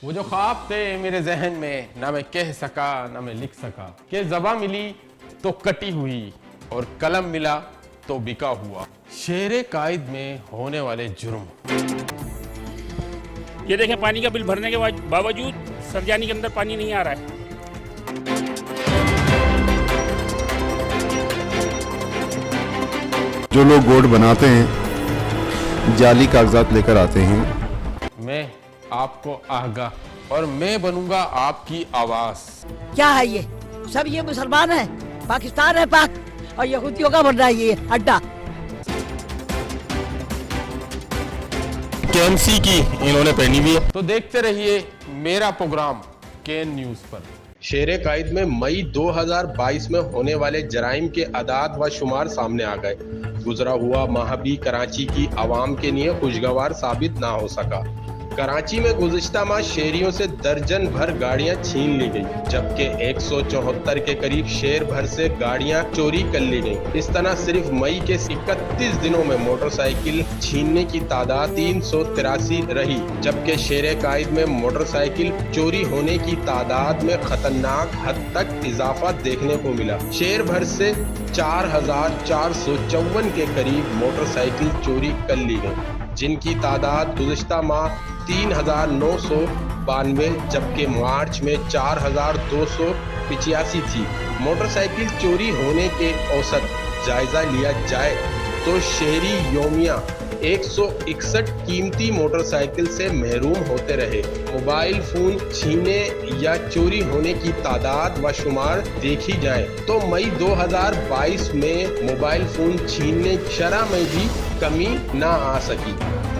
वो जो ख्वाब थे मेरे जहन में, ना मैं कह सका ना मैं लिख सका, कि ज़बां मिली तो कटी हुई और कलम मिला तो बिका हुआ, शेरे कायद में होने वाले जुर्म। ये देखें, पानी का बिल भरने के बावजूद सरजानी के अंदर पानी नहीं आ रहा है। जो लोग बोर्ड बनाते हैं जाली कागजात लेकर आते हैं। मैं आपको आगाह और मैं बनूंगा आपकी आवाज। क्या है ये सब? ये मुसलमान है, पाकिस्तान है पाक, और यहूदियों का बन रहा है ये अड्डा। केएमसी की इन्होंने पहनी हुई है। तो देखते रहिए मेरा प्रोग्राम केएन न्यूज पर। शेरे कायद में मई 2022 में होने वाले जराइम के अदाद व शुमार सामने आ गए। गुजरा हुआ माह भी कराची की आवाम के लिए खुशगवार साबित ना हो सका। कराची में गुज़िश्ता माह शहरियों से दर्जन भर गाड़ियां छीन ली गई, जबकि 174 के करीब शहर भर से गाड़ियां चोरी कर ली गई। इस तरह सिर्फ मई के 31 दिनों में मोटरसाइकिल छीनने की तादाद 383 रही, जबकि शेरे कायद में मोटरसाइकिल चोरी होने की तादाद में खतरनाक हद तक इजाफा देखने को मिला। शहर भर से 4454 के करीब मोटरसाइकिल चोरी कर ली गई, जिनकी तादाद गुज़िश्ता माह 3992, जबकि मार्च में 4285 थी। मोटरसाइकिल चोरी होने के औसत जायजा लिया जाए तो शहरी योमिया 161 कीमती मोटरसाइकिल से महरूम होते रहे। मोबाइल फोन छीने या चोरी होने की तादाद व शुमार देखी जाए तो मई 2022 में मोबाइल फोन छीनने शरह में भी कमी न आ सकी।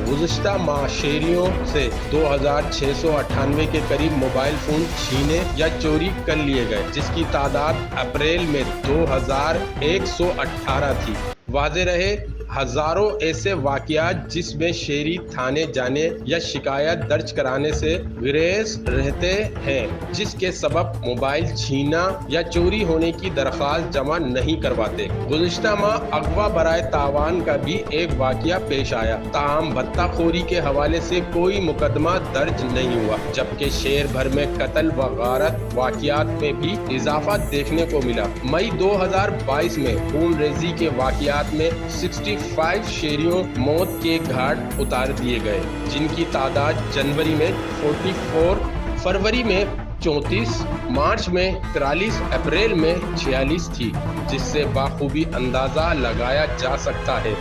गुज़िश्ता माह शहरियों से 2698 के करीब मोबाइल फोन छीने या चोरी कर लिए गए, जिसकी तादाद अप्रैल में 2118 थी। वाज़े रहे हजारों ऐसे वाक़यात जिसमें शहरी थाने जाने या शिकायत दर्ज कराने से गुरेज रहते हैं, जिसके सबब मोबाइल छीना या चोरी होने की दरख्वास्त जमा नहीं करवाते। गुज़िश्ता माह अगवा बराए तावान का भी एक वाक़या पेश आया, ताहम भत्ताखोरी के हवाले से कोई मुकदमा दर्ज नहीं हुआ, जबकि शहर भर में कत्ल व गारत वाक़यात में भी इजाफा देखने को मिला। मई 2022 में खून रेजी के वाक़यात में 65 शहरियों मौत के घाट उतार दिए गए, जिनकी तादाद जनवरी में 44, फरवरी में 34, मार्च में 43, अप्रैल में 46 थी, जिससे बाखूबी अंदाजा लगाया जा सकता है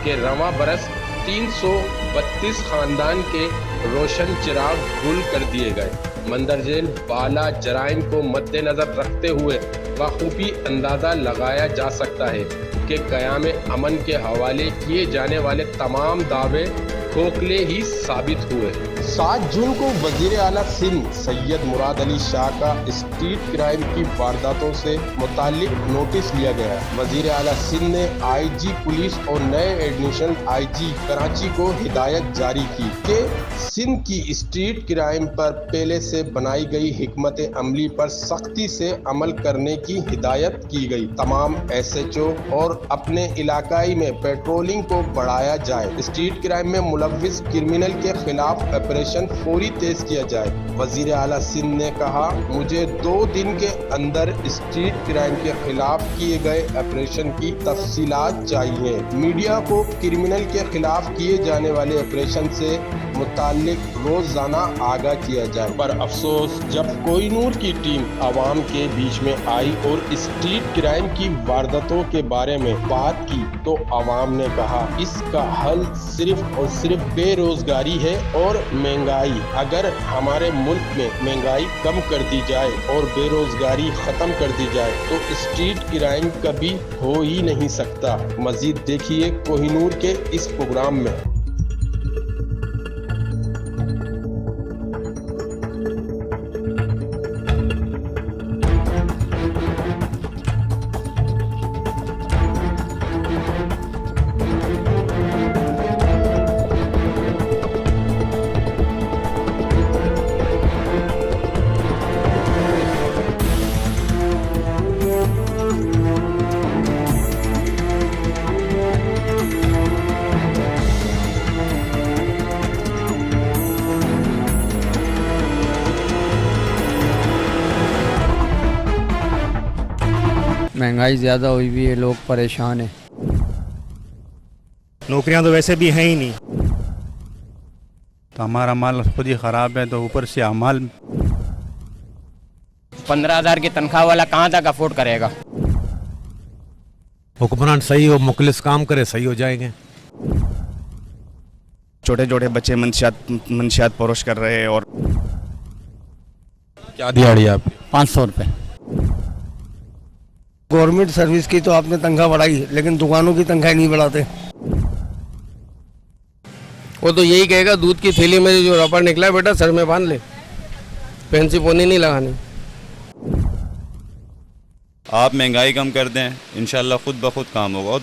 कि रवां बरस 332 खानदान के रोशन चिराग गुल कर दिए गए। मंदरजेल बाला जराइम को मद्देनजर रखते हुए बाखूबी अंदाजा लगाया जा सकता है कि क़याम अमन के हवाले किए जाने वाले तमाम दावे खोखले ही साबित हुए। 7 जून को वज़ीर आला सिंध सैयद मुराद अली शाह का स्ट्रीट क्राइम की वारदातों से मुताल्लिक नोटिस लिया गया। वज़ीर आला सिंध ने आईजी पुलिस और नए एडिशनल आईजी कराची को हिदायत जारी की कि सिंध की स्ट्रीट क्राइम पर पहले से बनाई गई हिकमत अमली पर सख्ती से अमल करने की हिदायत की गई। तमाम SHO और अपने इलाकाई में पेट्रोलिंग को बढ़ाया जाए। स्ट्रीट क्राइम में मुलव्विस क्रिमिनल के खिलाफ ऑपरेशन फौरी तेज किया जाए। वज़ीर आला सिंध ने कहा, मुझे 2 दिन के अंदर स्ट्रीट क्राइम के खिलाफ किए गए ऑपरेशन की तफसीलात चाहिए। मीडिया को क्रिमिनल के खिलाफ किए जाने वाले ऑपरेशन से मुताल्लिक रोजाना आगाह किया जाए। पर अफसोस, जब कोहिनूर की टीम आवाम के बीच में आई और स्ट्रीट क्राइम की वारदातों के बारे में बात की तो आवाम ने कहा, इसका हल सिर्फ और सिर्फ बेरोजगारी है और महंगाई। अगर हमारे मुल्क में महंगाई कम कर दी जाए और बेरोजगारी खत्म कर दी जाए तो स्ट्रीट क्राइम कभी हो ही नहीं सकता। मजीद देखिए कोहिनूर के इस प्रोग्राम में। महंगाई ज़्यादा हुई हुई है, लोग परेशान हैं। नौकरियां तो वैसे भी हैं ही नहीं। तो हमारा माल खुद ही ख़राब है, तो ऊपर से अमाल 15,000 की तनख्वाह वाला कहाँ तक अफोर्ड करेगा। हुक्मरान सही हो, मुखलिस काम करे, सही हो जाएंगे। छोटे छोटे बच्चे मंशियात परोश कर रहे हैं। और क्या दिहाड़ी आपकी? 500 रुपये। गवर्नमेंट सर्विस की तो आपने तनख्वाह बढ़ाई, लेकिन दुकानों की तनख्वाह नहीं बढ़ाते। वो तो यही कहेगा दूध की थैली में जो रबड़ निकला है बेटा सर में बांध ले, पेंसी पोनी नहीं लगानी। आप महंगाई कम कर दें, इंशाल्लाह खुद ब खुद काम होगा।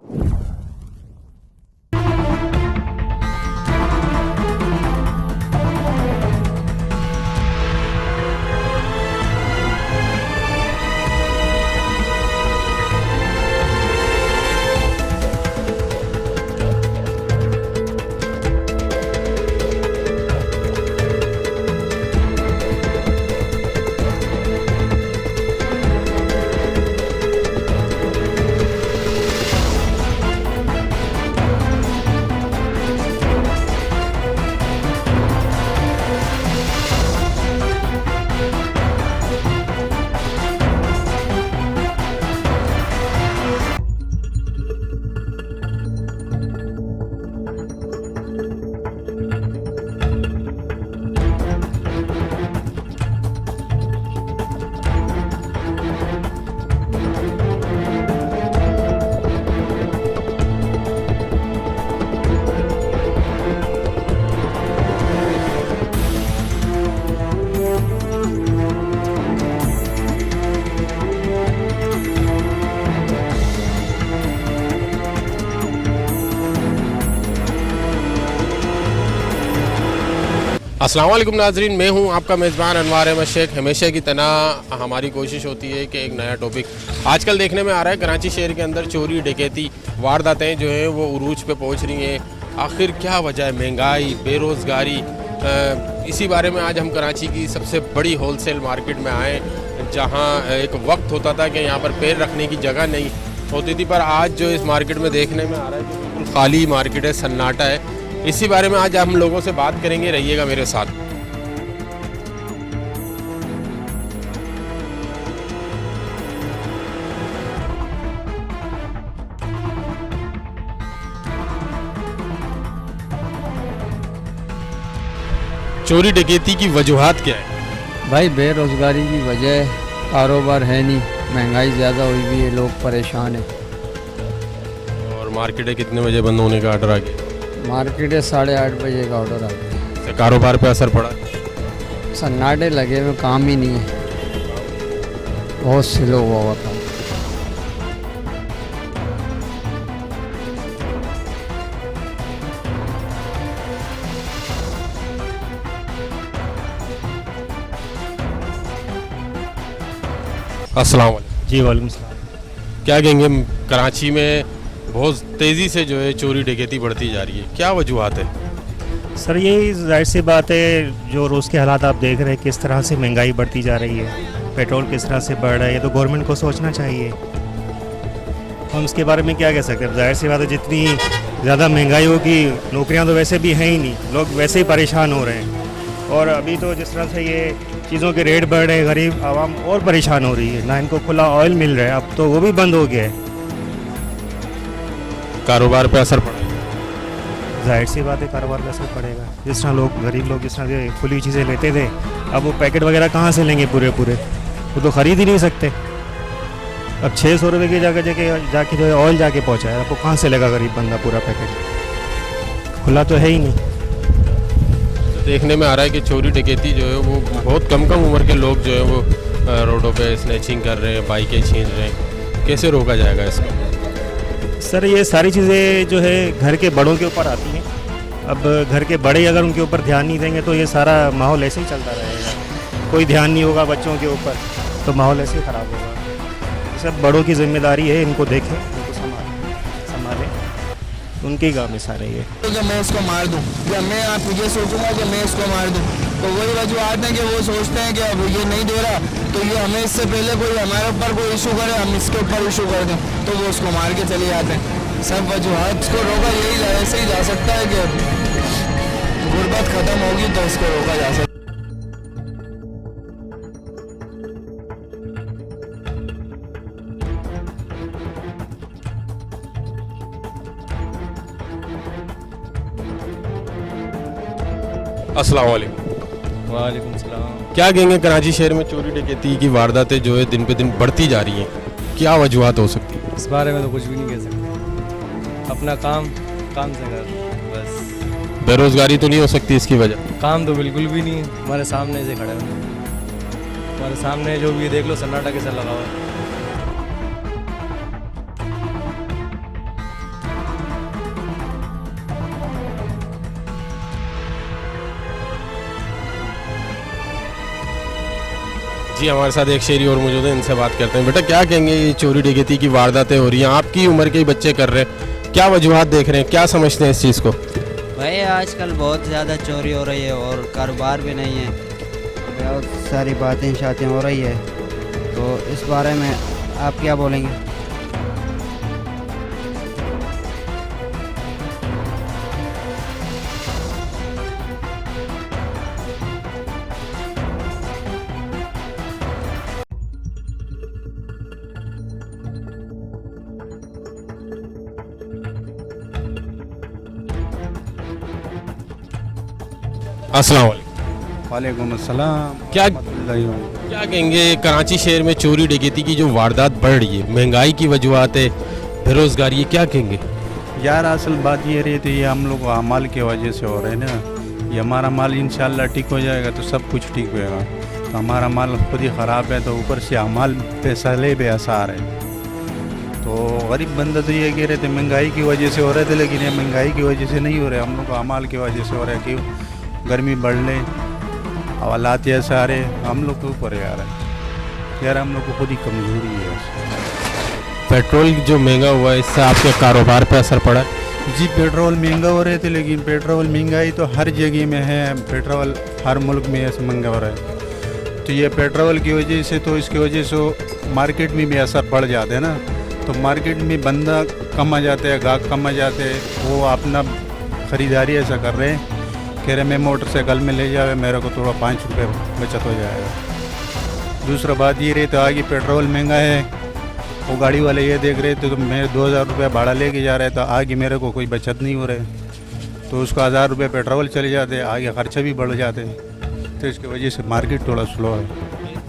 अस्सलाम वालेकुम नाजरीन, मैं हूं आपका मेज़बान अनवार अहमद शेख। हमेशा की तरह हमारी कोशिश होती है कि एक नया टॉपिक आजकल देखने में आ रहा है। कराची शहर के अंदर चोरी डकैती वारदातें जो हैं वो उरूज पे पहुंच रही हैं। आखिर क्या वजह है? महंगाई, बेरोज़गारी, इसी बारे में आज हम कराची की सबसे बड़ी होलसेल मार्केट में आए, जहां एक वक्त होता था कि यहाँ पर पैर रखने की जगह नहीं होती थी, पर आज जो इस मार्केट में देखने में आ रहा है कि बिल्कुल खाली मार्केट है, सन्नाटा है। इसी बारे में आज हम लोगों से बात करेंगे, रहिएगा मेरे साथ। चोरी डकैती की वजूहात क्या है? भाई बेरोज़गारी की वजह है, कारोबार है नहीं, महंगाई ज़्यादा हुई हुई है, लोग परेशान हैं। और मार्केटें कितने बजे बंद होने का ऑर्डर आ गया? मार्केट 8:30 बजे का ऑर्डर आ गया। से कारोबार पे असर पड़ा? सन्नाटे लगे हुए, काम ही नहीं है, बहुत स्लो हुआ था। अस्सलाम वालेकुम। जी वालेकुम सलाम। क्या कहेंगे, कराची में बहुत तेज़ी से जो है चोरी डकैती बढ़ती जा रही है, क्या वजूहात है? सर यही जाहिर सी बात है, जो रोज़ के हालात आप देख रहे हैं, किस तरह से महंगाई बढ़ती जा रही है, पेट्रोल किस तरह से बढ़ रहा है, ये तो गवर्नमेंट को सोचना चाहिए। हम इसके बारे में क्या कह सकते हैं? जाहिर सी बात है, जितनी ज़्यादा महंगाई होगी, नौकरियां तो वैसे भी हैं ही नहीं, लोग वैसे ही परेशान हो रहे हैं। और अभी तो जिस तरह से ये चीज़ों के रेट बढ़ रहे हैं, गरीब आवाम और परेशान हो रही है, ना इनको खुला ऑयल मिल रहा है, अब तो वो भी बंद हो गया है। कारोबार पे असर पड़ा? जाहिर सी बात है, कारोबार पे असर पड़ेगा। जिस तरह लोग, गरीब लोग जिस तरह से खुली चीज़ें लेते थे, अब वो पैकेट वगैरह कहाँ से लेंगे पूरे, वो तो ख़रीद ही नहीं सकते। अब 600 रुपये की जगह जाके जो है ऑयल जाके पहुँचा है, आपको कहाँ से लेगा गरीब बंदा पूरा पैकेट? खुला तो है ही नहीं। तो देखने में आ रहा है कि चोरी डकैती जो है वो बहुत कम उम्र के लोग जो है वो रोडों पे स्नैचिंग कर रहे हैं, बाइकें छीन रहे हैं। कैसे रोका जाएगा इसको? सर ये सारी चीज़ें जो है घर के बड़ों के ऊपर आती हैं। अब घर के बड़े अगर उनके ऊपर ध्यान नहीं देंगे तो ये सारा माहौल ऐसे ही चलता रहेगा। कोई ध्यान नहीं होगा बच्चों के ऊपर तो माहौल ऐसे ही ख़राब होगा। सब बड़ों की जिम्मेदारी है, इनको देखें, इनको संभालें। उनके काम है सारे ये। तो जब मैं इसको मार दूं या मैं आप ये सोचूंगा कि मैं इसको मार दूं, तो वही वजूहत है कि वो सोचते हैं कि अब ये नहीं दे रहा तो ये हमें इससे पहले कोई हमारे ऊपर कोई इशू करे, हम इसके ऊपर इशू कर दें, तो वो उसको मार के चले जाते हैं। सब वजूहत को रोका यही ऐसे ही जा सकता है कि गुर्बत ख़त्म होगी तो इसको रोका जा सकता है। अस्सलाम वालेकुम। वालेकुम सलाम। क्या कहेंगे कराची शहर में चोरी डकैती की वारदातें जो है दिन पे दिन बढ़ती जा रही हैं, क्या वजूहत हो सकती है? इस बारे में तो कुछ भी नहीं कह सकते। अपना काम से कर बस। बेरोजगारी तो नहीं हो सकती इसकी वजह? काम तो बिल्कुल भी नहीं है, हमारे सामने से खड़े हैं, हमारे सामने जो भी देख लो सन्नाटा कैसा लगा हुआ है। जी हमारे साथ एक शहरी और मौजूद है, इनसे बात करते हैं। बेटा क्या कहेंगे, ये चोरी डकैती की वारदातें हो रही हैं, आपकी उम्र के ही बच्चे कर रहे हैं, क्या वजूहत देख रहे हैं, क्या समझते हैं इस चीज़ को? भाई आजकल बहुत ज़्यादा चोरी हो रही है और कारोबार भी नहीं है, बहुत सारी बातें शातें हो रही है, तो इस बारे में आप क्या बोलेंगे? अस्सलाम वालेकुम। वालेकुम अस्सलाम। क्या क्या कहेंगे, कराची शहर में चोरी डकैती की जो वारदात बढ़ रही है, महंगाई की वजूहत है, बेरोजगारी है, क्या कहेंगे? यार असल बात ये रही थी, ये हम लोग अमाल की वजह से हो रहे हैं ना। ये हमारा माल इंशाल्लाह ठीक हो जाएगा तो सब कुछ ठीक होएगा। तो हमारा माल खुद ही ख़राब है तो ऊपर से अमाल पे सले बेअसार है। तो गरीब बंदा तो ये कह रहे थे महंगाई की वजह से हो रहे थे, लेकिन ये महंगाई की वजह से नहीं हो रहे, हम लोग अमाल की वजह से हो रहा है। क्यों? गर्मी बढ़ने हालात ये सारे हम लोग के ऊपर यार हम लोग को खुद ही कमज़ोरी है। पेट्रोल जो महंगा हुआ है, इससे आपके कारोबार पे असर पड़ा? जी पेट्रोल महंगा हो रहे थे, लेकिन पेट्रोल महंगाई तो हर जगह में है, पेट्रोल हर मुल्क में ऐसे महंगा हो रहा है। तो ये पेट्रोल की वजह से, तो इसकी वजह से मार्केट में भी असर पड़ जाता है ना। तो मार्केट में बंदा कम आ जाते हैं, गाहक कम आ जाते हैं, वो अपना ख़रीदारी ऐसा कर रहे हैं, कह रहे मैं मोटरसाइकिल में ले जावे, मेरे को थोड़ा 5 रुपये बचत हो जाएगा। दूसरा बात ये रही तो आगे पेट्रोल महंगा है, वो गाड़ी वाले ये देख रहे थे तो मेरे 2000 रुपये भाड़ा लेके जा रहे, तो आगे मेरे को कोई बचत नहीं हो रहे, तो उसको 1000 रुपये पेट्रोल चले जाते, आगे खर्चा भी बढ़ जाते, तो इसकी वजह से मार्केट थोड़ा स्लो है।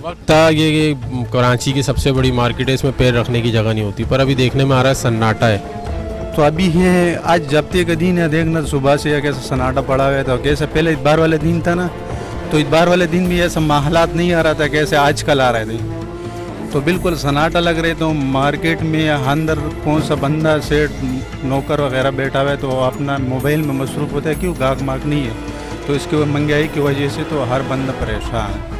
वक्त था ये कराची की सबसे बड़ी मार्केट है, इसमें पैर रखने की जगह नहीं होती, पर अभी देखने में आ रहा है सन्नाटा है। तो अभी है आज जब्ते का दिन है, देखना सुबह से कैसा सन्नाटा पड़ा हुआ है। तो कैसे पहले इतबार वाले दिन था ना, तो इतबार वाले दिन भी ऐसा हालात नहीं आ रहा था कैसे आजकल आ रहे थे, तो बिल्कुल सन्नाटा लग रहे। तो मार्केट में अंदर कौन सा बंदा सेठ नौकर वगैरह बैठा हुआ है तो अपना मोबाइल में मसरूफ़ होता है, क्यों गाहक मार्क नहीं है, तो इसके महंगाई की वजह से तो हर बंदा परेशान है।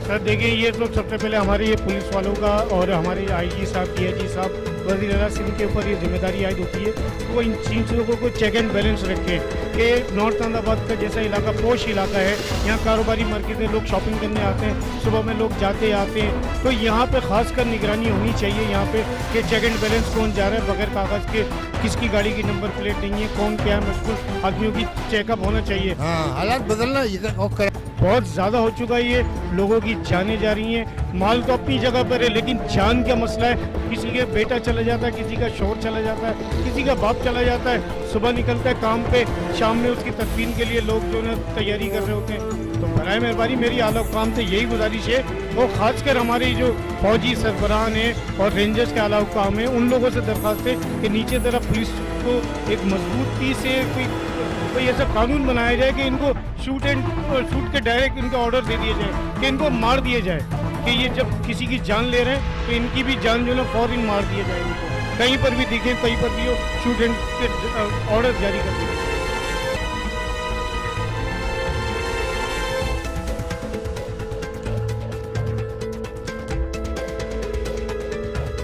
सर देखिए, ये तो सबसे पहले हमारे ये पुलिस वालों का और हमारे आईजी साहब, डीआईजी साहब, वज़ीर-ए-आला सिंध के ऊपर ये जिम्मेदारी आयद होती है कि वो इन चीज़ों को चेक एंड बैलेंस रखे कि नॉर्थ अहमदाबाद का जैसा इलाका पोश इलाका है, यहाँ कारोबारी मार्केट है, लोग शॉपिंग करने आते हैं, सुबह में लोग जाते आते हैं, तो यहाँ पे खासकर निगरानी होनी चाहिए यहाँ पे कि चेक एंड बैलेंस कौन जा रहा है बगैर कागज़ के, किसकी गाड़ी की नंबर प्लेट नहीं है, कौन क्या है, मशगूल आदमियों की चेकअप होना चाहिए। हालात बदलना बहुत ज़्यादा हो चुका है, ये लोगों की जानें जा रही हैं, माल तो अपनी जगह पर है लेकिन जान का मसला है। किसी का बेटा चला जाता है, किसी का शौहर चला जाता है, किसी का बाप चला जाता है, सुबह निकलता है काम पे, शाम में उसकी तदफीन के लिए लोग जो है तैयारी कर रहे होते हैं। तो बराए मेहरबानी मेरी आला हुकाम से यही गुजारिश है, और ख़ासकर हमारी जो फौजी सरबराहान हैं और रेंजर्स के आला हुकाम हैं, उन लोगों से दरख्वास्त है कि नीचे तरफ पुलिस को एक मजबूती से कोई ऐसा कानून बनाया जाए कि इनको शूट के डायरेक्ट इनके ऑर्डर दे दिए जाए कि इनको मार दिए जाए, कि ये जब किसी की जान ले रहे हैं तो इनकी भी जान जो है फौरन मार दिया जाए, इनको कहीं पर भी दिखे, कहीं पर भी हो, स्टूडेंट के ऑर्डर जारी कर दिए।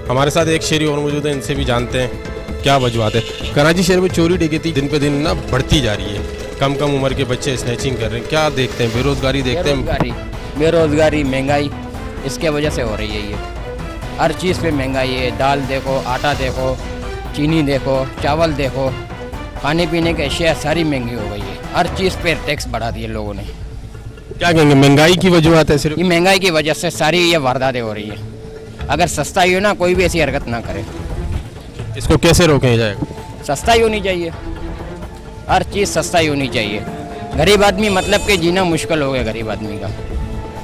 हमारे साथ एक शहरी और मौजूद है, इनसे भी जानते हैं क्या वजूहत है। कराची शहर में चोरी डकैती दिन पे दिन ना बढ़ती जा रही है, कम कम उम्र के बच्चे स्नैचिंग कर रहे हैं, क्या देखते हैं? बेरोजगारी देखते हैं? बेरोजगारी, महंगाई, इसके वजह से हो रही है ये। हर चीज़ पे महंगाई है। दाल देखो, आटा देखो, चीनी देखो, चावल देखो, खाने पीने की अशिया सारी महंगी हो गई है। हर चीज़ पे टैक्स बढ़ा दिए लोगों ने। क्या कहेंगे, महंगाई की वजूहत है सिर्फ? ये महंगाई की वजह से सारी ये वारदातें हो रही है। अगर सस्ता ही हो ना, कोई भी ऐसी हरकत ना करे। इसको कैसे रोके जाएगा? सस्ता ही होनी चाहिए, हर चीज़ सस्ता ही होनी चाहिए। गरीब आदमी मतलब कि जीना मुश्किल हो गया गरीब आदमी का।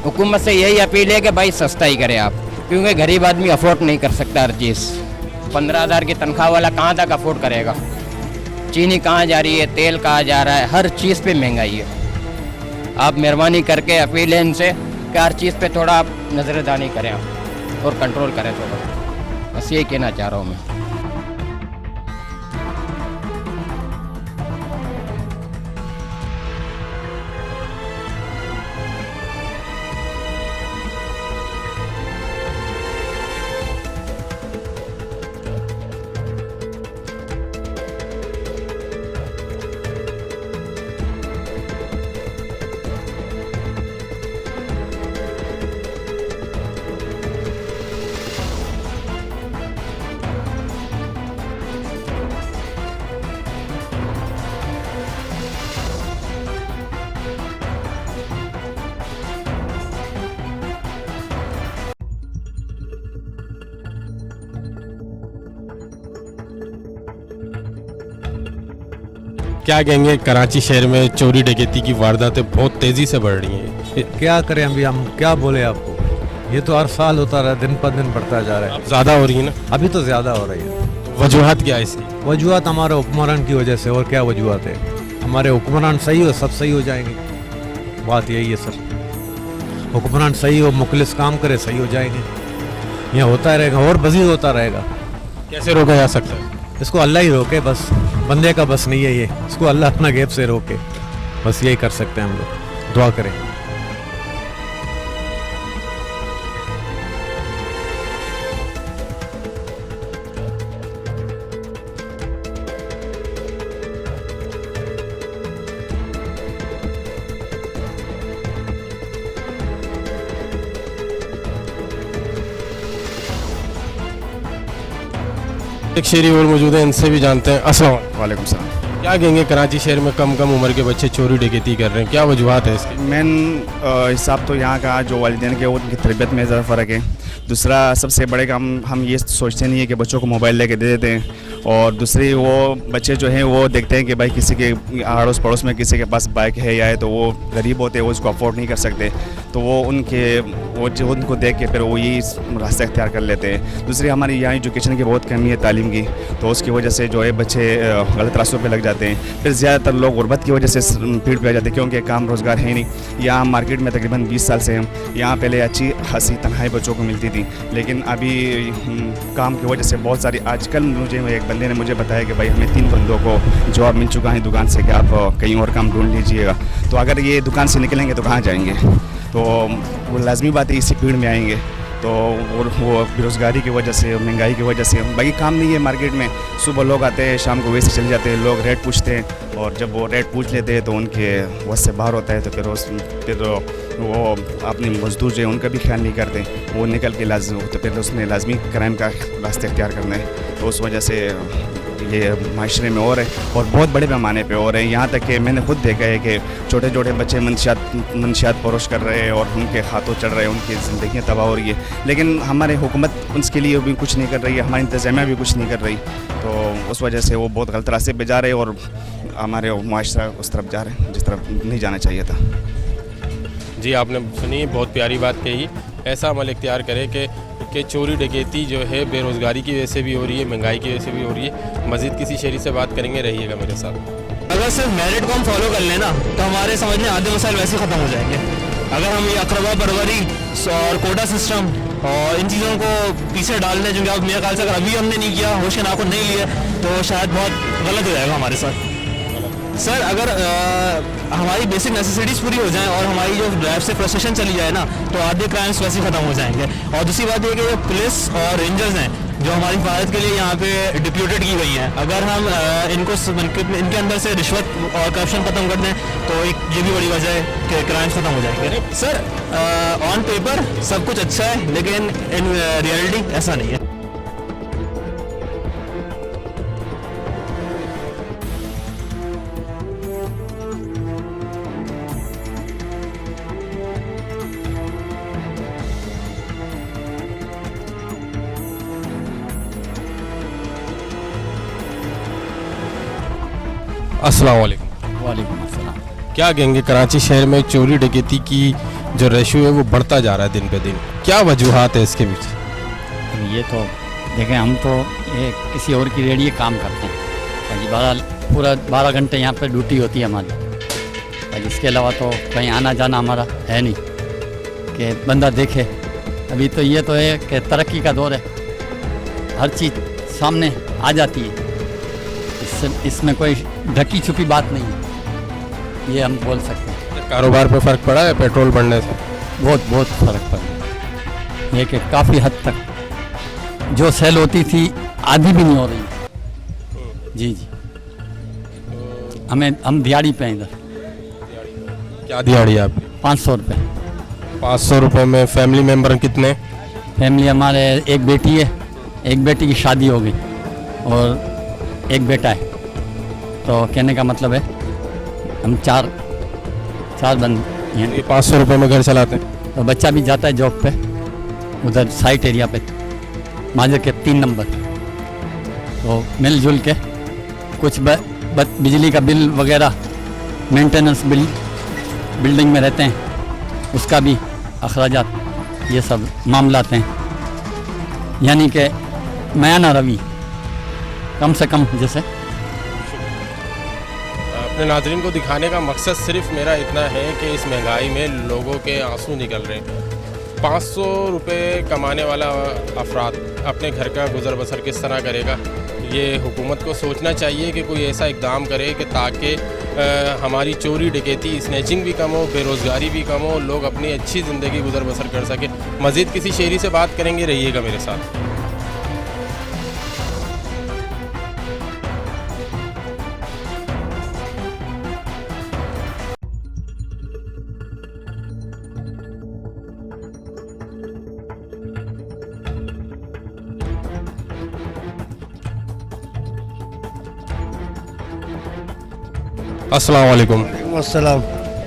हुकूमत से यही अपील है कि भाई सस्ता ही करें आप, क्योंकि गरीब आदमी अफोर्ड नहीं कर सकता हर चीज़। 15,000 की तनख्वाह वाला कहाँ तक अफोर्ड करेगा? चीनी कहाँ जा रही है, तेल कहाँ जा रहा है, हर चीज़ पे महंगाई है। आप मेहरबानी करके अपील है इनसे कि हर चीज़ पे थोड़ा आप नज़रदानी करें आप और कंट्रोल करें थोड़ा, बस यही कहना चाह रहा हूँ मैं। क्या कहेंगे, कराची शहर में चोरी डकैती की वारदातें बहुत तेजी से बढ़ रही हैं, क्या करें अभी हम, क्या बोले आपको? ये तो हर साल होता रहा, दिन पर दिन बढ़ता जा रहा है। ज़्यादा हो रही है ना? अभी तो ज़्यादा हो रही है। वजूहत क्या है इसकी? वजूहत हमारे हुक्मरान की वजह से, और क्या वजूहत है? हमारे हुक्मरान सही हो, सब सही हो जाएंगे। बात यही है सर, हुक्मरान सही हो, मुखलिस काम करे, सही हो जाएंगे। यह होता रहेगा और मज़ीद होता रहेगा। कैसे रोका जा सकता है इसको? अल्लाह ही रोके बस, बंदे का बस नहीं है ये, इसको अल्लाह अपना गैब से रोके, बस यही कर सकते हैं हम लोग। दुआ करें। एक शहरी और मौजूद है, इनसे भी जानते हैं। अस्सलाम वालेकुम सलाम। क्या कहेंगे, कराची शहर में कम कम उम्र के बच्चे चोरी डकैती कर रहे हैं, क्या वजूहत है इसकी? मेन हिसाब तो यहाँ का जो वालिदैन के उनकी तरबियत में ज़्यादा फ़र्क है। दूसरा सबसे बड़े काम हम ये सोचते नहीं है कि बच्चों को मोबाइल लेके दे देते हैं, और दूसरी वो बच्चे जो हैं वो देखते हैं कि भाई किसी के अड़ोस पड़ोस में किसी के पास बाइक है या है, तो वो गरीब होते हैं, वो उसको अफोर्ड नहीं कर सकते, तो वो जो उनको देख के फिर वो यही रास्ता इख्तियार कर लेते हैं। दूसरी हमारी यहाँ एजुकेशन की बहुत कमी है, तालीम की, तो उसकी वजह से जो है बच्चे गलत रास्तों पे लग जाते हैं। फिर ज़्यादातर लोग गुर्बत की वजह से पीठ पे आ जाते हैं, क्योंकि काम रोज़गार है ही नहीं। यहाँ मार्केट में तकरीबन 20 साल से हैं, यहाँ पहले अच्छी खासी तनख्वाही बच्चों को मिलती थी, लेकिन अभी काम की वजह से बहुत सारी, आजकल मुझे एक बंदे ने मुझे बताया कि भाई हमें 3 बंदों को जॉब मिल चुका है दुकान से कि आप कहीं और काम ढूंढ लीजिएगा। तो अगर ये दुकान से निकलेंगे तो कहाँ जाएंगे? तो वो लाजमी बात है इसी भीड़ में आएंगे। तो वो बेरोज़गारी की वजह से, महंगाई की वजह से, बाकी काम नहीं है मार्केट में। सुबह लोग आते हैं, शाम को वैसे चले जाते हैं, लोग रेट पूछते हैं, और जब वो रेट पूछ लेते हैं तो उनके वस से बाहर होता है, तो फिर वो अपने मजदूर जो है उनका भी ख्याल नहीं करते, वो निकल के तो फिर उसने लाजमी क्राइम का रास्ता इख्तियार करना है। तो उस वजह से ये माशरे में और है, और बहुत बड़े पैमाने पे और है। यहाँ तक कि मैंने खुद देखा है कि छोटे छोटे बच्चे मंशियात फरोश कर रहे हैं और उनके हाथों चढ़ रहे हैं, उनकी ज़िंदगियाँ तबाह हो रही है, लेकिन हमारे हुकूमत उसके लिए भी कुछ नहीं कर रही है, हमारी इंतज़ामिया भी कुछ नहीं कर रही। तो उस वजह से वो बहुत गलत रास्ते पे जा रहे हैं, और हमारे माशरा उस तरफ जा रहे हैं जिस तरफ नहीं जाना चाहिए था। जी, आपने सुनी, बहुत प्यारी बात कही। ऐसा अमल इख्तियार करें कि चोरी डकैती जो है बेरोज़गारी की वजह से भी हो रही है, महंगाई की वजह से भी हो रही है। मज़ीद किसी शहरी से बात करेंगे, रहिएगा मेरे साथ। अगर सिर्फ मेरिट को हम फॉलो कर लेना तो हमारे समझ में आधे मसाइल वैसे ख़त्म हो जाएंगे। अगर हम ये अकरबा परवरी और कोटा सिस्टम और इन चीज़ों को पीछे डाल दें, जो कि अब मेरे ख्याल से अगर अभी हमने नहीं किया, होश के नाखून नहीं लिए, तो शायद बहुत गलत हो जाएगा हमारे साथ। सर अगर हमारी बेसिक नेसेसिटीज़ पूरी हो जाएं और हमारी जो ड्राइव से फ्रस्ट्रेशन चली जाए ना, तो आधे क्राइम्स वैसे ही ख़त्म हो जाएंगे। और दूसरी बात ये कि जो पुलिस और रेंजर्स हैं जो हमारी हिफाजत के लिए यहाँ पे डिप्यूटेड की गई हैं, अगर हम इनके अंदर से रिश्वत और करप्शन ख़त्म कर दें तो ये भी बड़ी वजह है कि क्राइम्स ख़त्म हो जाएंगे। सर ऑन पेपर सब कुछ अच्छा है, लेकिन इन रियलिटी ऐसा नहीं है। अस्सलाम वालेकुम। वालेकुम अस्सलाम। क्या कहेंगे, कराची शहर में चोरी डकैती की जो रेशियो है वो बढ़ता जा रहा है दिन पे दिन, क्या वजूहात है इसके पीछे? ये तो देखें, हम तो ये किसी और की रेडियो काम करते हैं और पूरा 12 घंटे यहाँ पे ड्यूटी होती है हमारी, और इसके अलावा तो कहीं आना जाना हमारा है नहीं कि बंदा देखे। अभी तो ये तो है कि तरक्की का दौर है, हर चीज़ सामने आ जाती है, इसमें कोई ढकी छुपी बात नहीं है, ये हम बोल सकते हैं। कारोबार पे फ़र्क पड़ा है पेट्रोल बढ़ने से? बहुत फ़र्क पड़ा, ये कि काफ़ी हद तक जो सेल होती थी आधी भी नहीं हो रही है। जी हम दिहाड़ी पे हैं इधर। क्या दिहाड़ी आपकी? 500 रुपये। 500 रुपये में फैमिली मेम्बर कितने? फैमिली हमारे एक बेटी है, एक बेटी की शादी हो गई और एक बेटा है, तो कहने का मतलब है हम चार बंद हैं। 500 रुपये में घर चलाते हैं? तो बच्चा भी जाता है जॉब पे उधर साइट एरिया पे, माजर के 3 नंबर। तो मिलजुल के कुछ बिजली का बिल वगैरह, मेंटेनेंस बिल, बिल्डिंग में रहते हैं उसका भी अखराजात, ये सब मामलात हैं। यानी कि मयाना रवि कम से कम जैसे। अपने नाज़रीन को दिखाने का मकसद सिर्फ मेरा इतना है कि इस महंगाई में लोगों के आंसू निकल रहे हैं। 500 रुपये कमाने वाला अफराद अपने घर का गुजर बसर किस तरह करेगा? ये हुकूमत को सोचना चाहिए कि कोई ऐसा इक़दाम करे कि ताकि हमारी चोरी डकैती, स्नैचिंग भी कम हो, बेरोज़गारी भी कम हो, लोग अपनी अच्छी ज़िंदगी गुजर बसर कर सकें। मज़ीद किसी शहरी से बात करेंगे, रहिएगा मेरे साथ। अस्सलाम वालेकुम। अस्सलाम।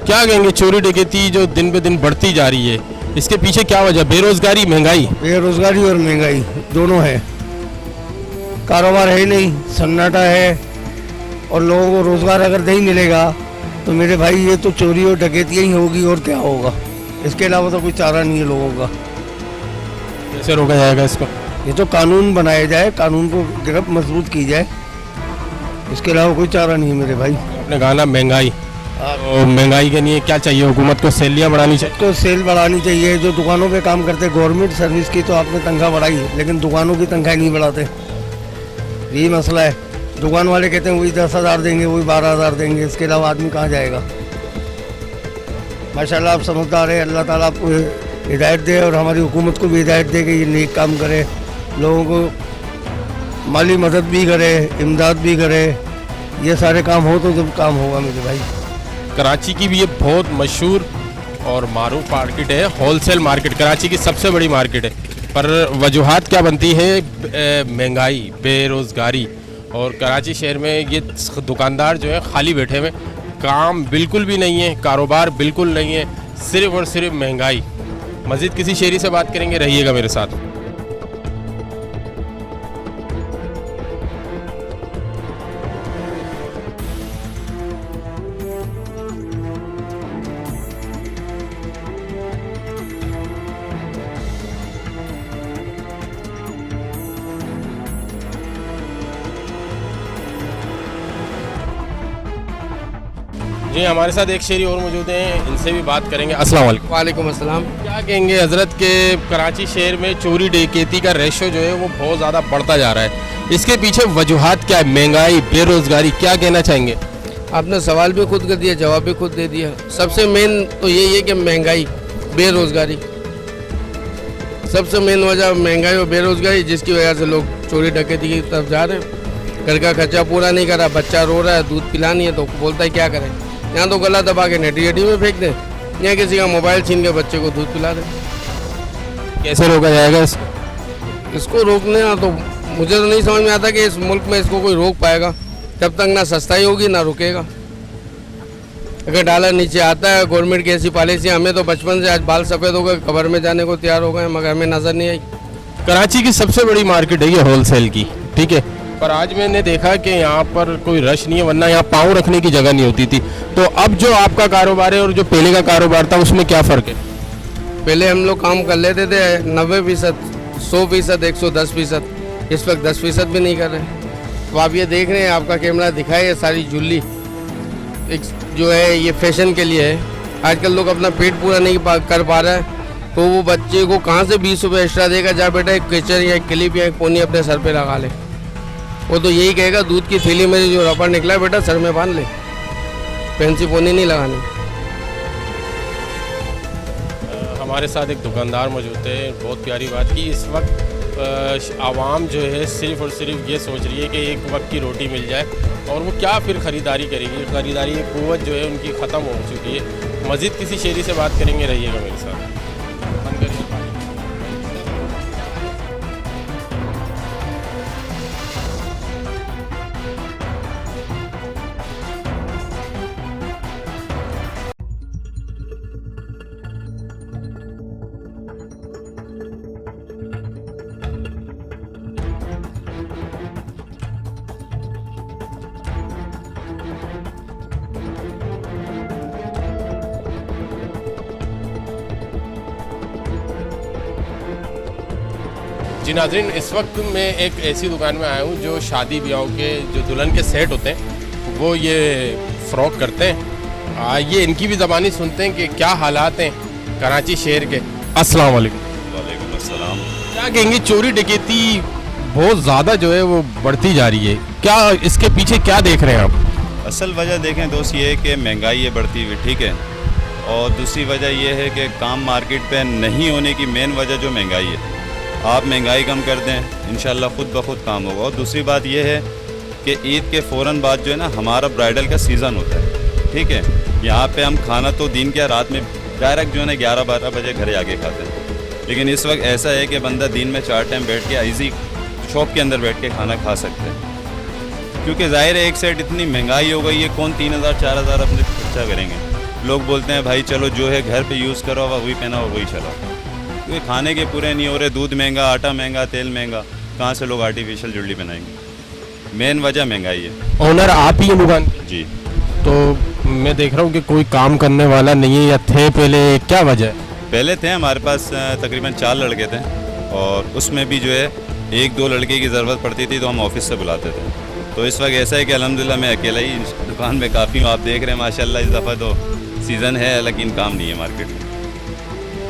क्या कहेंगे, चोरी डकैती जो दिन पे दिन बढ़ती जा रही है, इसके पीछे क्या वजह? बेरोजगारी, महंगाई? बेरोजगारी और महंगाई दोनों है, कारोबार है नहीं, सन्नाटा है, और लोगों को रोजगार अगर नहीं मिलेगा तो मेरे भाई ये तो चोरी और डकैती ही होगी, और क्या होगा? इसके अलावा तो कोई चारा नहीं है लोगों का। कैसे रोका जाएगा इसको? ये तो कानून बनाया जाए, कानून को गिरफ्त मजबूत की जाए, इसके अलावा कोई चारा नहीं है मेरे भाई। आपने कहा ना महंगाई, तो महंगाई के लिए क्या चाहिए? हुकूमत को सैलरियाँ बढ़ानी चाहिए? तो सेल बढ़ानी चाहिए। जो दुकानों पे काम करते गवर्नमेंट सर्विस की तो आपने तनख्वाह बढ़ाई, लेकिन दुकानों की तनख्वाह नहीं बढ़ाते, यही मसला है। दुकान वाले कहते हैं वही 10,000 देंगे, वही 12,000 देंगे, इसके अलावा आदमी कहाँ जाएगा? माशाल्लाह आप समझदार है, अल्लाह ताला आपको हिदायत दे और हमारी हुकूमत को भी हिदायत दे कि ये नेक काम करे, लोगों को माली मदद भी करे, इमदाद भी करे। ये सारे काम हो तो जब काम होगा मेरे भाई। कराची की भी ये बहुत मशहूर और मारूफ मार्केट है, होलसेल मार्केट, कराची की सबसे बड़ी मार्केट है, पर वजूहात क्या बनती है? महंगाई, बेरोज़गारी, और कराची शहर में ये दुकानदार जो है खाली बैठे हुए, काम बिल्कुल भी नहीं है, कारोबार बिल्कुल नहीं है, सिर्फ और सिर्फ महंगाई। मज़ीद किसी शहरी से बात करेंगे, रहिएगा मेरे साथ। जी हमारे साथ एक शेरी और मौजूद हैं, इनसे भी बात करेंगे। अस्सलाम वालेकुम। वालेकुम अस्सलाम। क्या कहेंगे हजरत के कराची शहर में चोरी डकैती का रेशो जो है वो बहुत ज़्यादा बढ़ता जा रहा है, इसके पीछे वजूहात क्या है? महंगाई, बेरोज़गारी, क्या कहना चाहेंगे? आपने सवाल भी खुद कर दिया, जवाब भी खुद दे दिया। सबसे मेन तो यही है कि महंगाई, बेरोज़गारी, सबसे मेन वजह महंगाई और बेरोज़गारी, जिसकी वजह से लोग चोरी डकैती की तरफ जा रहे हैं। घर का खर्चा पूरा नहीं कर रहा, बच्चा रो रहा है, दूध पिला नहीं है तो बोलता है क्या करें, यहाँ तो गला दबा के नेटी में फेंक दें, या किसी का मोबाइल छीन के बच्चे को दूध पिला दें। कैसे रोका जाएगा इसको रोकने तो मुझे तो नहीं समझ में आता कि इस मुल्क में इसको कोई रोक पाएगा। जब तक ना सस्ताई होगी ना रुकेगा। अगर डॉलर नीचे आता है, गवर्नमेंट की ऐसी पॉलिसी, हमें तो बचपन से आज बाल सफ़ेद हो गए, कब्र में जाने को तैयार हो गए, मगर हमें नज़र नहीं आई। कराची की सबसे बड़ी मार्केट है ये होलसेल की, ठीक है, पर आज मैंने देखा कि यहाँ पर कोई रश नहीं है, वरना यहाँ पाँव रखने की जगह नहीं होती थी। तो अब जो आपका कारोबार है और जो पहले का कारोबार था उसमें क्या फ़र्क है? पहले हम लोग काम कर लेते थे 90%, 100%, 110%, इस वक्त 10% भी नहीं कर रहे। तो आप ये देख रहे हैं, आपका कैमरा दिखाए, ये सारी जुल्ली एक जो है ये फैशन के लिए है। आजकल लोग अपना पेट पूरा नहीं कर पा रहा है, तो वो बच्चे को कहाँ से 20 रुपये एक्स्ट्रा देगा? जा बेटा एक केचर या एक क्लिप या एक पोनी अपने सर पे लगा ले। वो तो यही कहेगा दूध की थैली में जो रबड़ निकला है बेटा सर में बांध ले, फैंसी पोनी नहीं लगानी। हमारे साथ एक दुकानदार मौजूद है, बहुत प्यारी बात की। इस वक्त आवाम जो है सिर्फ़ और सिर्फ ये सोच रही है कि एक वक्त की रोटी मिल जाए, और वो क्या फिर ख़रीदारी करेगी? ख़रीदारी की क़ुव्वत जो है उनकी ख़त्म हो चुकी है। मज़ीद किसी शेरी से बात करेंगे, रहिएगा मेरे साथ। जी नाज़रीन, इस वक्त मैं एक ऐसी दुकान में आया हूँ जो शादी ब्याहों के जो दुल्हन के सेट होते हैं वो ये फ़रोख्त करते हैं। आइए इनकी भी ज़बानी सुनते हैं कि क्या हालात हैं कराची शहर के। अस्सलाम वालेकुम। वालेकुम अस्सलाम। क्या कहेंगे, चोरी डकैती बहुत ज़्यादा जो है वो बढ़ती जा रही है, क्या इसके पीछे क्या देख रहे हैं आप? असल वजह देखें दोस्त ये है कि महंगाई है बढ़ती हुई, ठीक है, और दूसरी वजह ये है कि काम मार्केट पे नहीं होने की मेन वजह जो महंगाई है। आप महंगाई कम कर दें, इंशाल्लाह खुद ब खुद काम होगा। और दूसरी बात यह है कि ईद के फ़ौरन बाद जो है ना हमारा ब्राइडल का सीज़न होता है, ठीक है। यहाँ पे हम खाना तो दिन के रात में डायरेक्ट जो है ना 11-12 बजे घर आके खाते हैं, लेकिन इस वक्त ऐसा है कि बंदा दिन में 4 टाइम बैठ के ईजी शॉप के अंदर बैठ के खाना खा सकते हैं, क्योंकि ज़ाहिर है एक साइड इतनी महंगाई हो गई है, कौन 3,000-4,000 अपने खर्चा करेंगे। लोग बोलते हैं भाई चलो जो है घर पे यूज़ करो, वही पहना वही चलाओ, क्योंकि खाने के पूरे नहीं हो रहे। दूध महंगा, आटा महंगा, तेल महंगा, कहाँ से लोग आर्टिफिशियल जुल्ली बनाएंगे? मेन वजह महंगाई है। ओनर आप ही है दुकान? जी। तो मैं देख रहा हूँ कि कोई काम करने वाला नहीं है, या थे पहले, क्या वजह है? पहले थे हमारे पास तकरीबन 4 लड़के थे, और उसमें भी जो है 1-2 लड़के की ज़रूरत पड़ती थी तो हम ऑफिस से बुलाते थे। तो इस वक्त ऐसा है कि अल्हम्दुलिल्लाह मैं अकेला ही दुकान में काफ़ी हूँ। आप देख रहे हैं माशाल्लाह इस दफ़ा तो सीज़न है लेकिन काम नहीं है मार्केट में।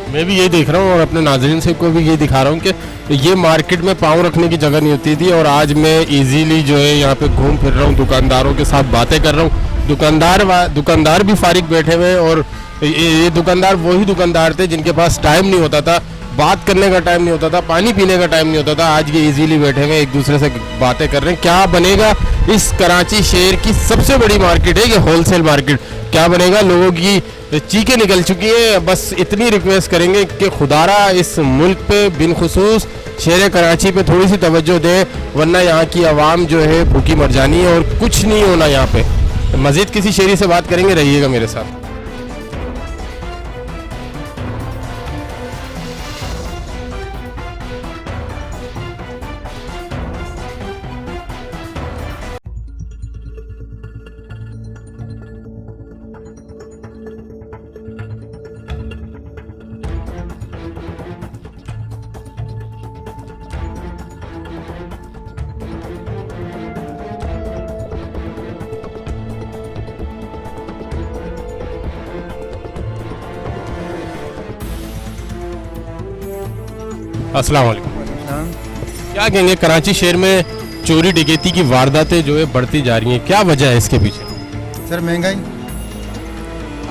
मैं भी यही देख रहा हूँ और अपने नाज़रीन से को भी यही दिखा रहा हूँ कि ये मार्केट में पाँव रखने की जगह नहीं होती थी, और आज मैं इजीली जो है यहाँ पे घूम फिर रहा हूँ, दुकानदारों के साथ बातें कर रहा हूँ। दुकानदार भी फारिग बैठे हुए, और ये दुकानदार वही दुकानदार थे जिनके पास टाइम नहीं होता था, बात करने का टाइम नहीं होता था, पानी पीने का टाइम नहीं होता था। आज ये इजीली बैठे हुए एक दूसरे से बातें कर रहे हैं। क्या बनेगा इस कराची शहर की सबसे बड़ी मार्केट है ये होलसेल मार्केट, क्या बनेगा? लोगों की चीखें निकल चुकी है। बस इतनी रिक्वेस्ट करेंगे कि खुदारा इस मुल्क पे बिनखुसूस शहर कराची पे थोड़ी सी तवज्जो दें, वरना यहाँ की आवाम जो है भूखी मर जानी है और कुछ नहीं होना यहाँ पे। मज़ीद किसी शहरी से बात करेंगे, रहिएगा मेरे साथ। अस्सलाम वालेकुम। क्या कहेंगे कराची शहर में चोरी डकैती की वारदातें जो है बढ़ती जा रही हैं, क्या वजह है इसके पीछे? सर महंगाई,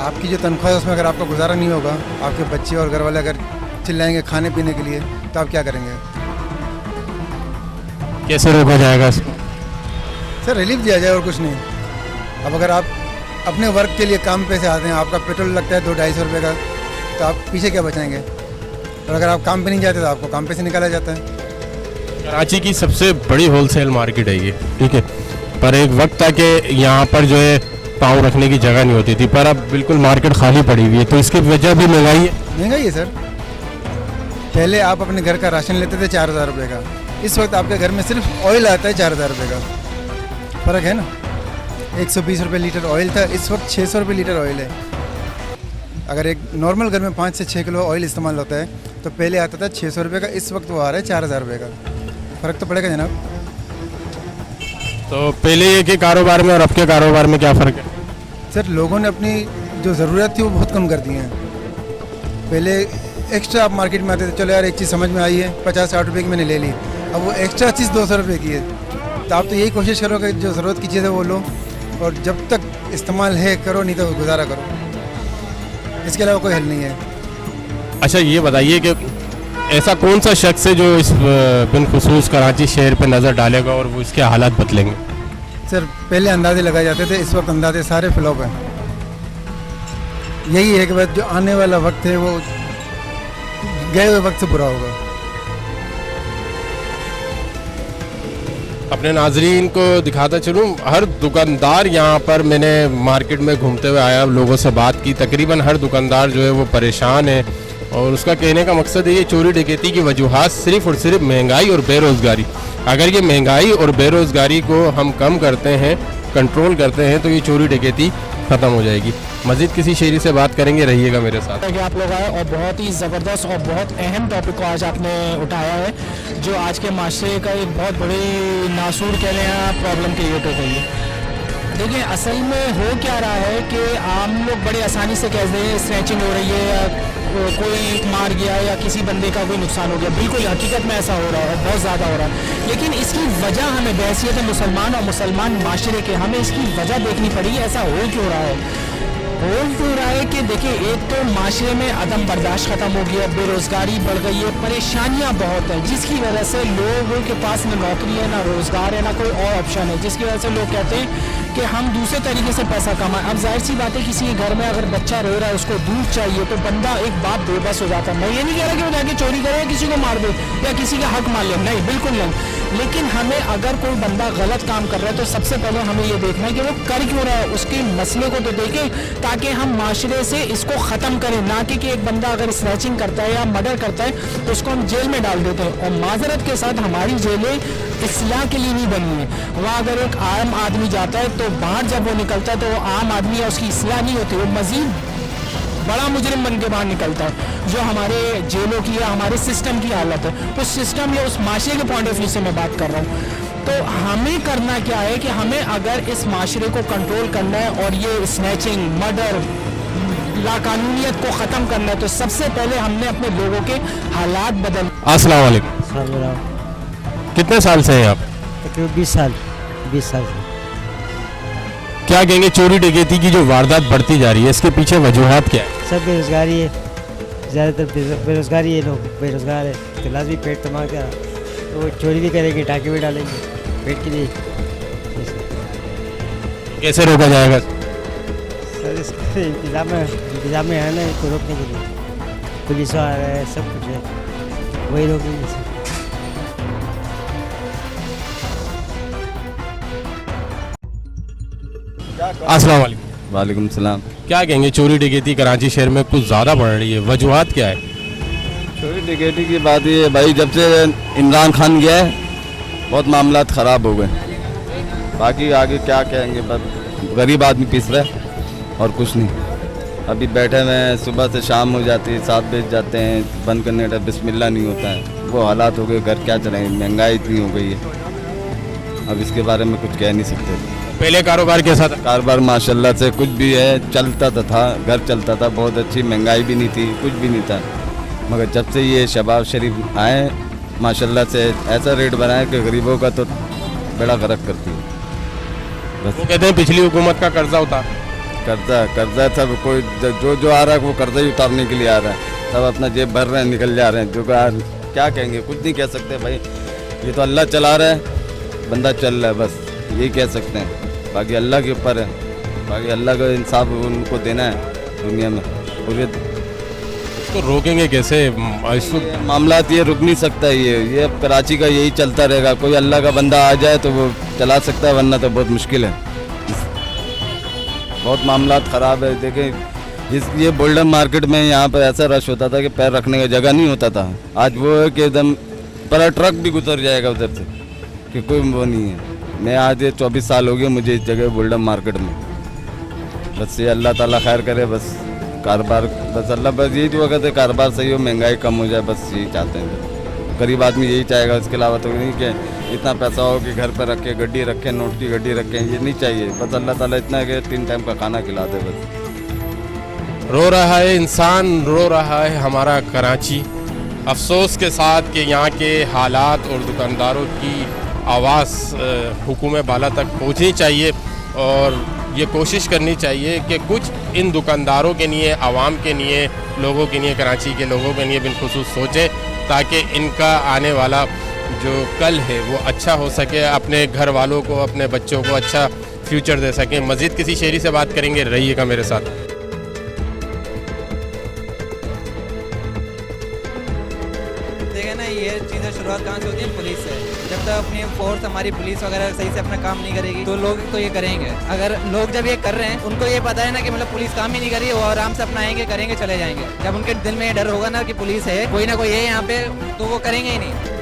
आपकी जो तनख्वाह है उसमें अगर आपका गुजारा नहीं होगा, आपके बच्चे और घर वाले अगर चिल्लाएंगे खाने पीने के लिए, तो आप क्या करेंगे? कैसे रोका जाएगा इसको? सर रिलीफ दिया जाए और कुछ नहीं। अब अगर आप अपने वर्क के लिए काम पे से आते हैं, आपका पेट्रोल लगता है 200-250 रुपये का, तो आप पीछे क्या बचाएंगे? और अगर आप काम पे नहीं जाते तो आपको काम पे से निकाला जाता है। कराची की सबसे बड़ी होलसेल मार्केट है ये, ठीक है, पर एक वक्त था कि यहाँ पर जो है पाँव रखने की जगह नहीं होती थी, पर अब बिल्कुल मार्केट खाली पड़ी हुई है, तो इसकी वजह भी महंगाई है। महंगाई है सर। पहले आप अपने घर का राशन लेते थे 4000 रुपये का, इस वक्त आपके घर में सिर्फ ऑयल आता है 4000 रुपये का। फ़र्क है ना। 120 रुपये लीटर ऑयल था, इस वक्त 600 रुपये लीटर ऑयल है। अगर एक नॉर्मल घर में 5 से 6 किलो ऑयल इस्तेमाल होता है तो पहले आता था 600 रुपये का, इस वक्त वो आ रहा है 4000 रुपये का। फ़र्क तो पड़ेगा जनाब। तो पहले के कारोबार में और अब के कारोबार में क्या फ़र्क है? सर लोगों ने अपनी जो ज़रूरत थी वो बहुत कम कर दी है। पहले एक्स्ट्रा आप मार्केट में आते थे, चलो यार एक चीज़ समझ में आई है 50-60 रुपये की मैंने ले ली, अब वो एक्स्ट्रा चीज़ 200 रुपये की है। तो आप तो यही कोशिश करो कि जो ज़रूरत की चीज़ है वो लो, और जब तक इस्तेमाल है करो, नहीं तो गुजारा करो, इसके अलावा कोई हल नहीं है। अच्छा ये बताइए कि ऐसा कौन सा शख्स है जो इस बिलखुसूस कराची शहर पे नज़र डालेगा और वो इसके हालात बदलेंगे? सर पहले अंदाजे लगाए जाते थे, इस वक्त अंदाजे सारे फ्लॉप हैं। यही है कि बस जो आने वाला वक्त है वो गए हुए वक्त से बुरा होगा। अपने नाजरीन को दिखाता चलूँ, हर दुकानदार यहाँ पर, मैंने मार्केट में घूमते हुए आया, लोगों से बात की, तकरीबन हर दुकानदार जो है वो परेशान है, और उसका कहने का मकसद है ये चोरी डकैती की वजूहात सिर्फ़ और सिर्फ महंगाई और बेरोज़गारी। अगर ये महंगाई और बेरोज़गारी को हम कम करते हैं, कंट्रोल करते हैं, तो ये चोरी डकैती ख़त्म हो जाएगी। मज़ीद किसी शहरी से बात करेंगे, रहिएगा मेरे साथ। कि आप लोग आए और बहुत ही ज़बरदस्त और बहुत अहम टॉपिक को आज आपने उठाया है, जो आज के माशरे का एक बहुत बड़ी नासूर कह लें या प्रॉब्लम क्रिएट हो गई है। देखिए असल में हो क्या रहा है कि आम लोग बड़े आसानी से कहते हैं स्नैचिंग हो रही है या कोई मार गया या किसी बंदे का कोई नुकसान हो गया। बिल्कुल हकीकत में ऐसा हो रहा है और बहुत ज़्यादा हो रहा है, लेकिन इसकी वजह हमें बहसियत है मुसलमान और मुसलमान माशरे के, हमें इसकी वजह देखनी पड़ेगी, ऐसा हो क्यों रहा है। हो क्यों रहा है कि देखिए एक तो माशरे में अदम बर्दाश्त ख़त्म हो गया, बेरोज़गारी बढ़ गई है, परेशानियां बहुत हैं, जिसकी वजह से लोगों के पास ना नौकरी है, ना रोज़गार है, ना कोई और ऑप्शन है, जिसकी वजह से लोग कहते हैं कि हम दूसरे तरीके से पैसा कमाएं। अब जाहिर सी बात है किसी के घर में अगर बच्चा रो रहा है, उसको दूध चाहिए, तो बंदा एक बाप बेबस हो जाता है। मैं ये नहीं कह रहा कि वो जाके चोरी करे या किसी को मार दे या किसी का हक मान ले, नहीं बिल्कुल नहीं, लेकिन हमें अगर कोई बंदा गलत काम कर रहा है तो सबसे पहले हमें ये देखना है कि वो कर क्यों रहा है, उसके मसले को तो देखें ताकि हम माशरे से इसको ख़त्म करें, ना कि एक बंदा अगर स्नैचिंग करता है या मर्डर करता है तो उसको हम जेल में डाल देते हैं। और माजरत के साथ हमारी जेलें इस्लाह के लिए नहीं बनी है। वहाँ अगर एक आम आदमी जाता है तो बाहर जब वो निकलता है तो वो आम आदमी है, उसकी इस्लाह नहीं होती, वो मज़ीद बड़ा मुजरिम बन के बाहर निकलता है। जो हमारे जेलों की या हमारे सिस्टम की हालत है, उस सिस्टम या उस माशरे के पॉइंट ऑफ व्यू से मैं बात कर रहा हूँ। तो हमें करना क्या है कि हमें अगर इस माशरे को कंट्रोल करना है और ये स्नैचिंग, मर्डर, लाकानूनियत को ख़त्म करना है, तो सबसे पहले हमने अपने लोगों के हालात बदल। अस्सलाम वालेकुम। कितने साल से हैं आप? तकरीबन 20 साल से। क्या कहेंगे चोरी डकैती की जो वारदात बढ़ती जा रही है, इसके पीछे वजूहात क्या है? सब बेरोज़गारी है, ज़्यादातर बेरोज़गारी है, लोग बेरोज़गार है तो लाजमी पेट तो मांगते हैं, तो वो चोरी भी करेंगे, टाँके भी डालेंगे पेट के लिए। कैसे रोका जाएगा? सर इसका इंतज़ाम में है ना इसको रोकने के लिए, पुलिस आ रहा है, सब कुछ है, वही रोकेंगे सर। अस्सलाम वालेकुम। वालेकुम सलाम। क्या कहेंगे चोरी डकैती कराची शहर में कुछ ज़्यादा बढ़ रही है, वजूहात क्या है? चोरी डकैती की बात ये है भाई, जब से इमरान खान गया है बहुत मामलात ख़राब हो गए, बाकी आगे क्या कहेंगे, बस गरीब आदमी पिस रहा है और कुछ नहीं। अभी बैठे हुए हैं, सुबह से शाम हो जाती है, 7 बज जाते हैं, बंद करने का बिस्मिल्लाह नहीं होता है, वो हालात हो गए, घर क्या चलाएंगे, महंगाई इतनी हो गई है, अब इसके बारे में कुछ कह नहीं सकते। पहले कारोबार कैसा था? कारोबार माशाल्लाह से कुछ भी है, चलता था, घर चलता था, बहुत अच्छी, महंगाई भी नहीं थी, कुछ भी नहीं था, मगर जब से ये शबाब शरीफ आए माशाल्लाह से ऐसा रेट बनाए कि गरीबों का तो बड़ा गरक करती है। वो कहते हैं पिछली हुकूमत का कर्जा उतार, कर्जा सब कोई जो आ रहा है वो कर्जा ही उतारने के लिए आ रहा है। सब अपना जेब भर रहे हैं, निकल जा रहे हैं। जो क्या कहेंगे, कुछ नहीं कह सकते भाई। ये तो अल्लाह चला रहा है, बंदा चल रहा है, बस यही कह सकते हैं। बाकी अल्लाह के ऊपर है, बाकी अल्लाह का इंसाफ उनको देना है दुनिया में। और इसको रोकेंगे कैसे? इसको मामला ये रुक नहीं सकता। ये अब कराची का यही चलता रहेगा। कोई अल्लाह का बंदा आ जाए तो वो चला सकता है, वरना तो बहुत मुश्किल है। बहुत मामला ख़राब है। देखें ये गोल्डन मार्केट में यहाँ पर ऐसा रश होता था कि पैर रखने का जगह नहीं होता था। आज वो है कि एकदम पर ट्रक भी गुजर जाएगा उधर से, कि कोई वो नहीं है। मैं आज 24 साल हो गए मुझे इस जगह गोल्डन मार्केट में। बस ये अल्लाह ताला खैर करे, बस कारोबार, बस अल्लाह बस यही दुआ करते कारोबार सही हो, महंगाई कम हो जाए, बस यही चाहते हैं। गरीब आदमी यही चाहेगा, इसके अलावा तो नहीं कि इतना पैसा हो कि घर पर रखे, गड्डी रखें, नोट की गड्डी रखें, ये नहीं चाहिए। बस अल्लाह ताला इतना है कि 3 टाइम का खाना खिला दे बस। रो रहा है इंसान, रो रहा है हमारा कराची, अफसोस के साथ कि यहाँ के हालात और दुकानदारों की आवाज़ हुकूमत बाला तक पहुँचनी चाहिए और ये कोशिश करनी चाहिए कि कुछ इन दुकानदारों के लिए, आवाम के लिए, लोगों के लिए, कराची के लोगों के लिए बिलखुसूस सोचें, ताकि इनका आने वाला जो कल है वो अच्छा हो सके, अपने घर वालों को, अपने बच्चों को अच्छा फ्यूचर दे सकें। मज़ीद किसी शहरी से बात करेंगे, रहिएगा मेरे साथ। देखें ना, ये चीज़ें शुरुआत कहाँ से होती है? पुलिस से। जब तक अपनी फोर्स, हमारी पुलिस वगैरह सही से अपना काम नहीं करेगी तो लोग तो ये करेंगे। अगर लोग जब ये कर रहे हैं, उनको ये पता है ना कि मतलब पुलिस काम ही नहीं कर रही है, वो आराम से अपना आएंगे, करेंगे, चले जाएंगे। जब उनके दिल में ये डर होगा ना कि पुलिस है, कोई ना कोई है यहाँ पे, तो वो करेंगे ही नहीं।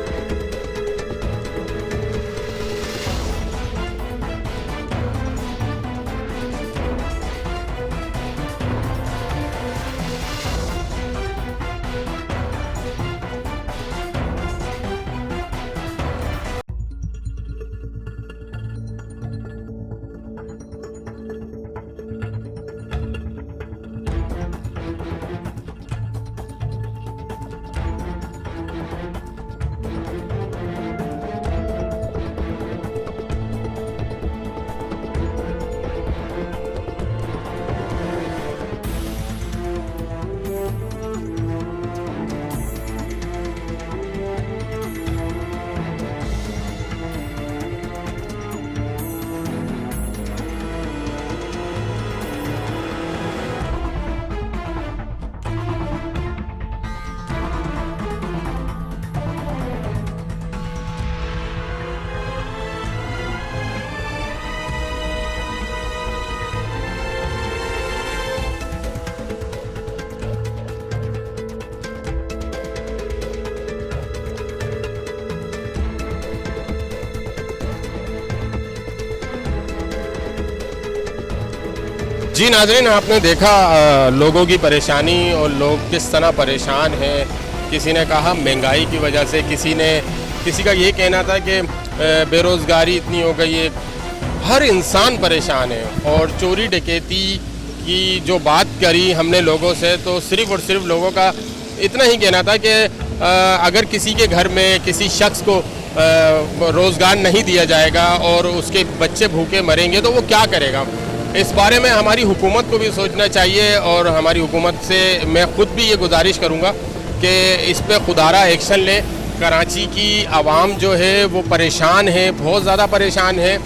जी नाज़रीन, आपने देखा लोगों की परेशानी और लोग किस तरह परेशान हैं। किसी ने कहा महंगाई की वजह से, किसी का ये कहना था कि बेरोज़गारी इतनी हो गई है। हर इंसान परेशान है। और चोरी डकैती की जो बात करी हमने लोगों से, तो सिर्फ़ और सिर्फ लोगों का इतना ही कहना था कि अगर किसी के घर में किसी शख्स को रोज़गार नहीं दिया जाएगा और उसके बच्चे भूखे मरेंगे तो वो क्या करेगा। इस बारे में हमारी हुकूमत को भी सोचना चाहिए और हमारी हुकूमत से मैं ख़ुद भी ये गुजारिश करूँगा कि इस पे खुदारा एक्शन ले। कराची की आवाम जो है वो परेशान है, बहुत ज़्यादा परेशान है।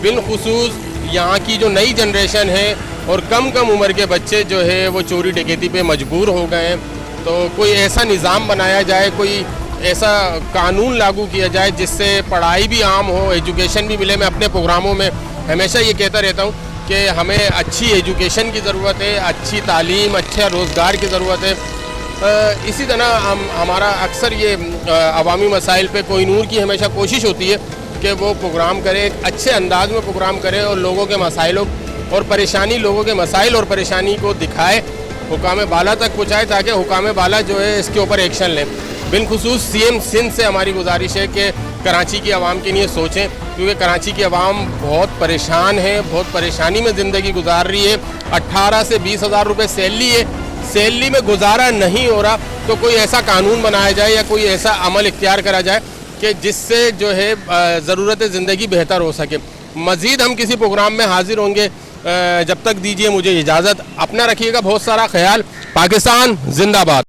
बिलखुसूस यहाँ की जो नई जनरेशन है और कम उम्र के बच्चे जो है वो चोरी डकैती पे मजबूर हो गए हैं। तो कोई ऐसा निज़ाम बनाया जाए, कोई ऐसा कानून लागू किया जाए जिससे पढ़ाई भी आम हो, एजुकेशन भी मिले। मैं अपने प्रोग्रामों में हमेशा ये कहता रहता हूँ कि हमें अच्छी एजुकेशन की ज़रूरत है, अच्छी तालीम, अच्छा रोज़गार की ज़रूरत है। इसी तरह हमारा अक्सर ये अवामी मसाइल पे कोई नूर की हमेशा कोशिश होती है कि वो प्रोग्राम करे, अच्छे अंदाज में प्रोग्राम करे और लोगों के मसाइलों और परेशानी, लोगों के मसाइल और परेशानी को दिखाए, हुकाम बाला तक पहुँचाए, ताकि हुकाम बाला जो है इसके ऊपर एक्शन लें। बिलखुसूस सीएम सिंध से हमारी गुजारिश है कि कराची की आवाम के लिए सोचें, क्योंकि कराची की आवाम बहुत परेशान है, बहुत परेशानी में ज़िंदगी गुजार रही है। 18 से 20 हज़ार रुपये सैलरी है, सैलरी में गुजारा नहीं हो रहा तो कोई ऐसा कानून बनाया जाए या कोई ऐसा अमल इख्तियार करा जाए कि जिससे जो है ज़रूरत ज़िंदगी बेहतर हो सके। मज़ीद हम किसी प्रोग्राम में हाजिर होंगे, जब तक दीजिए मुझे इजाज़त। अपना रखिएगा बहुत सारा ख्याल। पाकिस्तान जिंदाबाद।